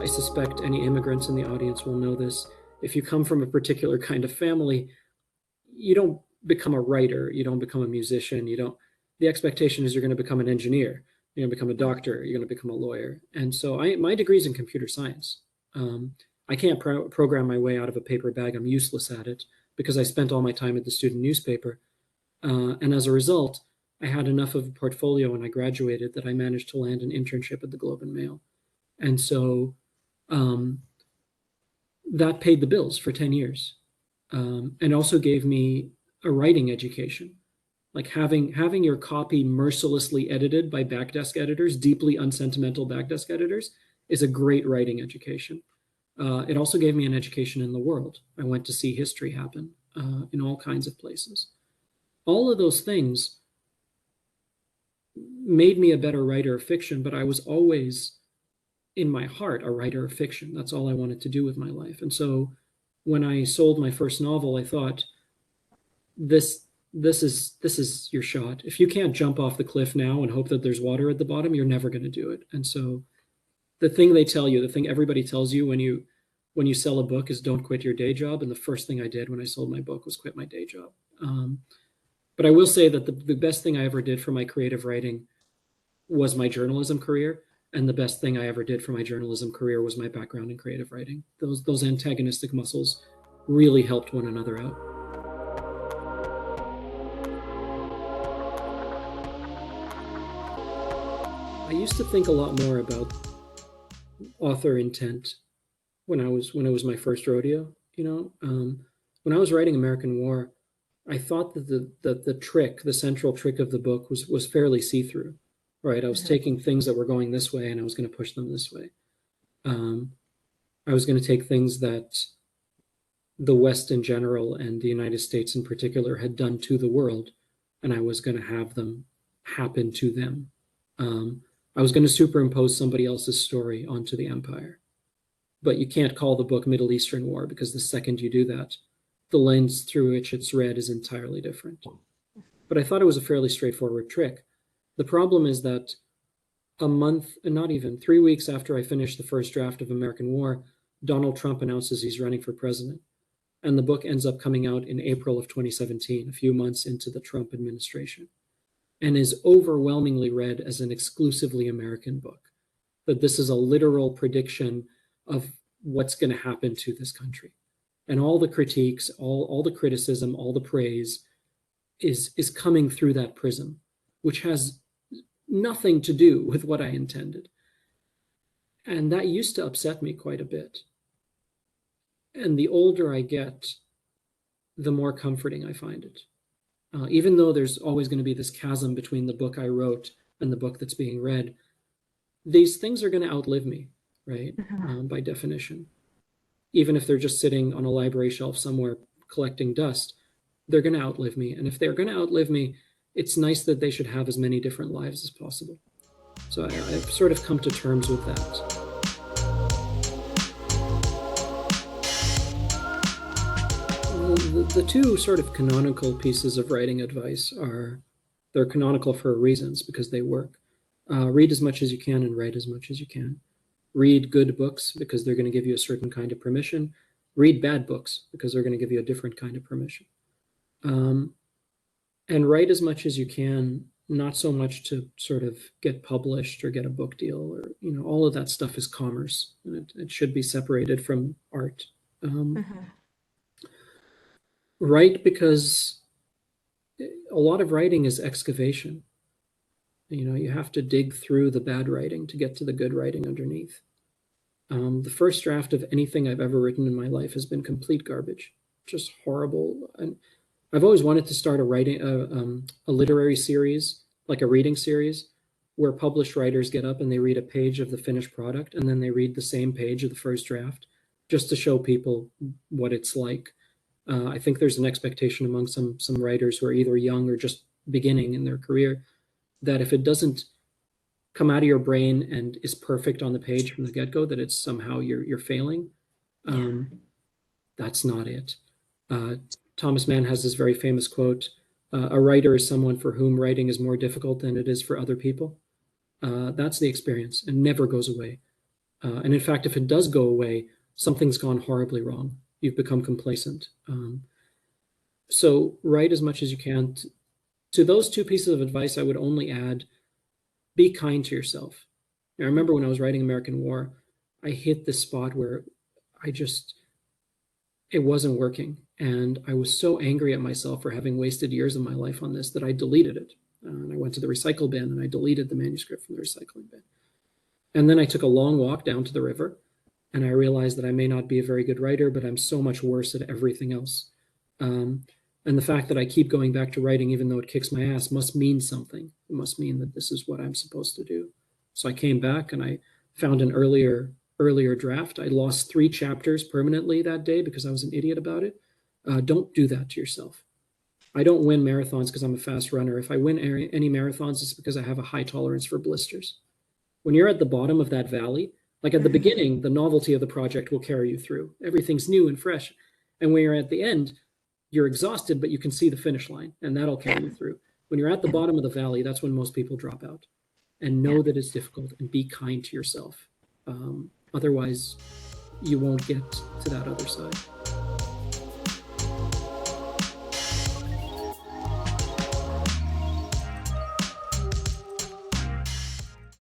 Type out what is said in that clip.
suspect any immigrants in the audience will know this. If you come from a particular kind of family, you don't become a writer, you don't become a musician, the expectation is you're going to become an engineer, you're going to become a doctor, you're going to become a lawyer. And so my degree is in computer science. I can't program my way out of a paper bag. I'm useless at it because I spent all my time at the student newspaper. And as a result, I had enough of a portfolio when I graduated that I managed to land an internship at the Globe and Mail. And so that paid the bills for 10 years, and also gave me a writing education. Like having your copy mercilessly edited by backdesk editors, deeply unsentimental backdesk editors, is a great writing education. It also gave me an education in the world. I went to see history happen in all kinds of places. All of those things made me a better writer of fiction, but I was always, in my heart, a writer of fiction. That's all I wanted to do with my life. And so when I sold my first novel, I thought, this is your shot. If you can't jump off the cliff now and hope that there's water at the bottom, you're never going to do it. And so the thing they tell you, the thing everybody tells you when you sell a book is don't quit your day job. And the first thing I did when I sold my book was quit my day job. But I will say that the best thing I ever did for my creative writing was my journalism career. And the best thing I ever did for my journalism career was my background in creative writing. Those antagonistic muscles really helped one another out. I used to think a lot more about author intent when it was my first rodeo. When I was writing American War, I thought that the central trick of the book was fairly see-through, right? I was taking things that were going this way and I was going to push them this way. I was going to take things that the West in general and the United States in particular had done to the world, and I was going to have them happen to them. I was going to superimpose somebody else's story onto the empire. But you can't call the book Middle Eastern War, because the second you do that, the lens through which it's read is entirely different. But I thought it was a fairly straightforward trick. The problem is that a month, and not even 3 weeks after I finished the first draft of American War, Donald Trump announces he's running for president. And the book ends up coming out in April of 2017, a few months into the Trump administration, and is overwhelmingly read as an exclusively American book. That this is a literal prediction of what's going to happen to this country. And all the critiques, all the criticism, all the praise is coming through that prism, which has nothing to do with what I intended. And that used to upset me quite a bit. And the older I get, the more comforting I find it. Even though there's always going to be this chasm between the book I wrote and the book that's being read, these things are going to outlive me, right? By definition. Even if they're just sitting on a library shelf somewhere collecting dust, they're going to outlive me. And if they're going to outlive me, it's nice that they should have as many different lives as possible. So I've sort of come to terms with that. The two sort of canonical pieces of writing advice they're canonical for reasons, because they work. Read as much as you can and write as much as you can. Read good books because they're going to give you a certain kind of permission. Read bad books because they're going to give you a different kind of permission. And write as much as you can, not so much to sort of get published or get a book deal, or all of that stuff is commerce, and it should be separated from art. Write because a lot of writing is excavation. You have to dig through the bad writing to get to the good writing underneath. The first draft of anything I've ever written in my life has been complete garbage, just horrible. And I've always wanted to start a literary series, like a reading series, where published writers get up and they read a page of the finished product, and then they read the same page of the first draft, just to show people what it's like. I think there's an expectation among some writers who are either young or just beginning in their career that if it doesn't come out of your brain and is perfect on the page from the get-go, that it's somehow you're failing. That's not it. Thomas Mann has this very famous quote, a writer is someone for whom writing is more difficult than it is for other people. That's the experience, and never goes away. And in fact, if it does go away, something's gone horribly wrong. You've become complacent. So write as much as you can. To those two pieces of advice, I would only add, be kind to yourself. I remember when I was writing American War, I hit this spot where I just, it wasn't working. And I was so angry at myself for having wasted years of my life on this that I deleted it. And I went to the recycle bin and I deleted the manuscript from the recycling bin. And then I took a long walk down to the river and I realized that I may not be a very good writer, but I'm so much worse at everything else. And the fact that I keep going back to writing, even though it kicks my ass, must mean something. It must mean that this is what I'm supposed to do. So I came back and I found an earlier draft. I lost 3 chapters permanently that day because I was an idiot about it. Don't do that to yourself. I don't win marathons because I'm a fast runner. If I win any marathons, it's because I have a high tolerance for blisters. When you're at the bottom of that valley, like at the beginning, the novelty of the project will carry you through. Everything's new and fresh. And when you're at the end, you're exhausted, but you can see the finish line, and that'll carry you through. When you're at the bottom of the valley, that's when most people drop out. And know that it's difficult and be kind to yourself. Otherwise, you won't get to that other side.